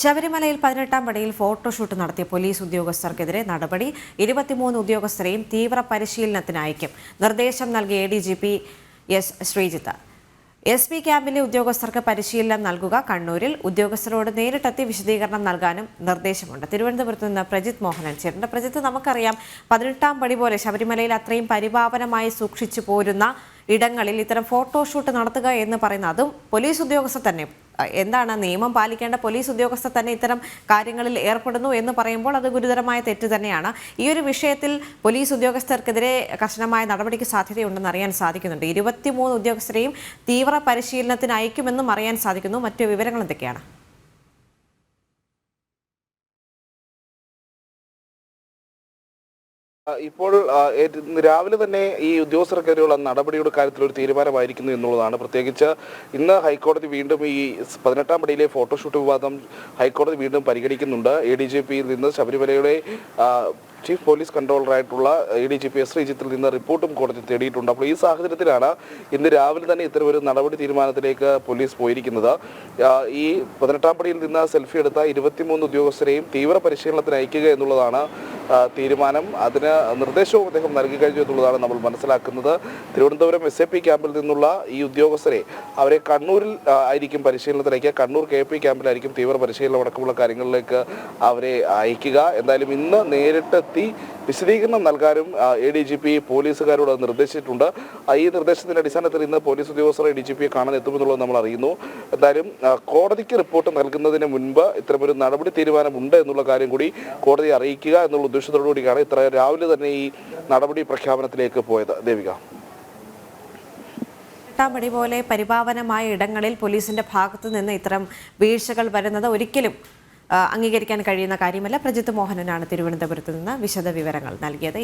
ശബരിമലയിൽ 18-ാം പടിയിൽ ഫോട്ടോഷൂട്ട് നടത്തിയ പോലീസ് ഉദ്യോഗസ്ഥർക്കെതിരെ നടപടി. 23 ഉദ്യോഗസ്ഥരെയും തീവ്ര പരിശീലനത്തിന് അയക്കും. നിർദ്ദേശം നൽകിയ ADGP എസ് ശ്രീജിത്ത്. SP ക്യാമ്പിലെ ഉദ്യോഗസ്ഥർക്ക് പരിശീലനം നൽകുക. കണ്ണൂരിൽ ഉദ്യോഗസ്ഥരോട് നേരിട്ടെത്തി വിശദീകരണം നൽകാനും നിർദ്ദേശമുണ്ട്. തിരുവനന്തപുരത്ത് നിന്ന് പ്രജിത് മോഹനൻ ചേരുന്നുണ്ട്. പ്രജിത്ത്, നമുക്കറിയാം 18-ാം പടി പോലെ ശബരിമലയിൽ അത്രയും പരിപാവനമായി സൂക്ഷിച്ചു പോരുന്ന ഇടങ്ങളിൽ ഇത്തരം ഫോട്ടോഷൂട്ട് നടത്തുക എന്ന് പറയുന്നത് അതും പോലീസ് ഉദ്യോഗസ്ഥർ തന്നെ, എന്താണ് നിയമം പാലിക്കേണ്ട പോലീസ് ഉദ്യോഗസ്ഥർ തന്നെ ഇത്തരം കാര്യങ്ങളിൽ ഏർപ്പെടുന്നു എന്ന് പറയുമ്പോൾ അത് ഗുരുതരമായ തെറ്റ് തന്നെയാണ്. ഈ ഒരു വിഷയത്തിൽ പോലീസ് ഉദ്യോഗസ്ഥർക്കെതിരെ കർശനമായ നടപടിക്ക് സാധ്യതയുണ്ടെന്ന് അറിയാൻ സാധിക്കുന്നുണ്ട്. 23 ഉദ്യോഗസ്ഥരെയും തീവ്ര പരിശീലനത്തിന് അയക്കുമെന്നും അറിയാൻ സാധിക്കുന്നു. മറ്റു വിവരങ്ങൾ എന്തൊക്കെയാണ്? ഇപ്പോൾ രാവിലെ തന്നെ ഈ ഉദ്യോഗസ്ഥർക്കെതിരെയുള്ള നടപടിയുടെ കാര്യത്തിൽ ഒരു തീരുമാനമായിരിക്കുന്നു എന്നുള്ളതാണ്. പ്രത്യേകിച്ച് ഇന്ന് ഹൈക്കോടതി വീണ്ടും ഈ 18-ാം പടിയിലെ ഫോട്ടോഷൂട്ട് വിവാദം ഹൈക്കോടതി വീണ്ടും പരിഗണിക്കുന്നുണ്ട്. ADGPയിൽ നിന്ന് ശബരിമലയുടെ ചീഫ് പോലീസ് കൺട്രോളറായിട്ടുള്ള ADGP എസ് ശ്രീജിത്തിൽ നിന്ന് റിപ്പോർട്ടും കോടതി തേടിയിട്ടുണ്ട്. അപ്പോൾ ഈ സാഹചര്യത്തിലാണ് ഇന്ന് രാവിലെ തന്നെ ഇത്തരമൊരു നടപടി തീരുമാനത്തിലേക്ക് പോലീസ് പോയിരിക്കുന്നത്. ഈ 18-ാം പടിയിൽ നിന്ന് സെൽഫി എടുത്ത 23 ഉദ്യോഗസ്ഥരെയും തീവ്ര പരിശീലനത്തിന് അയക്കുക എന്നുള്ളതാണ് തീരുമാനം. അതിന് നിർദ്ദേശവും അദ്ദേഹം നൽകി കഴിഞ്ഞു എന്നുള്ളതാണ് നമ്മൾ മനസ്സിലാക്കുന്നത്. തിരുവനന്തപുരം SAP ക്യാമ്പിൽ നിന്നുള്ള ഈ ഉദ്യോഗസ്ഥരെ അവരെ കണ്ണൂരിൽ ആയിരിക്കും പരിശീലനത്തിലേക്ക്, കണ്ണൂർ KP ക്യാമ്പിലായിരിക്കും തീവ്ര പരിശീലനം അടക്കമുള്ള കാര്യങ്ങളിലേക്ക് അവരെ അയക്കുക. എന്തായാലും ഇന്ന് നേരിട്ടെത്തി വിശദീകരണം നൽകാനും ADGP പോലീസുകാരോട് നിർദ്ദേശിച്ചിട്ടുണ്ട്. ഈ നിർദ്ദേശത്തിന്റെ അടിസ്ഥാനത്തിൽ ഇന്ന് പോലീസ് ഉദ്യോഗസ്ഥർ ADGPയെ കാണാൻ എത്തുമെന്നുള്ളത് നമ്മൾ അറിയുന്നു. എന്തായാലും കോടതിക്ക് റിപ്പോർട്ട് നൽകുന്നതിന് മുൻപ് ഇത്തരമൊരു നടപടി തീരുമാനമുണ്ട് എന്നുള്ള കാര്യം കൂടി കോടതിയെ അറിയിക്കുക എന്നുള്ള ഉദ്ദേശത്തോടുകൂടിയാണ് ഇത്ര രാവിലെ തന്നെ ഈ നടപടി പ്രഖ്യാപനത്തിലേക്ക് പോയത്. ദേവിക, 18-ാം പടി പോലെ പരിപാവനമായ ഇടങ്ങളിൽ പോലീസിന്റെ ഭാഗത്തു നിന്ന് ഇത്തരം വീഴ്ചകൾ വരുന്നത് ഒരിക്കലും അംഗീകരിക്കാൻ കഴിയുന്ന കാര്യമല്ല. പ്രജിത് മോഹനനാണ് തിരുവനന്തപുരത്ത് നിന്ന് വിശദവിവരങ്ങൾ നൽകിയത്.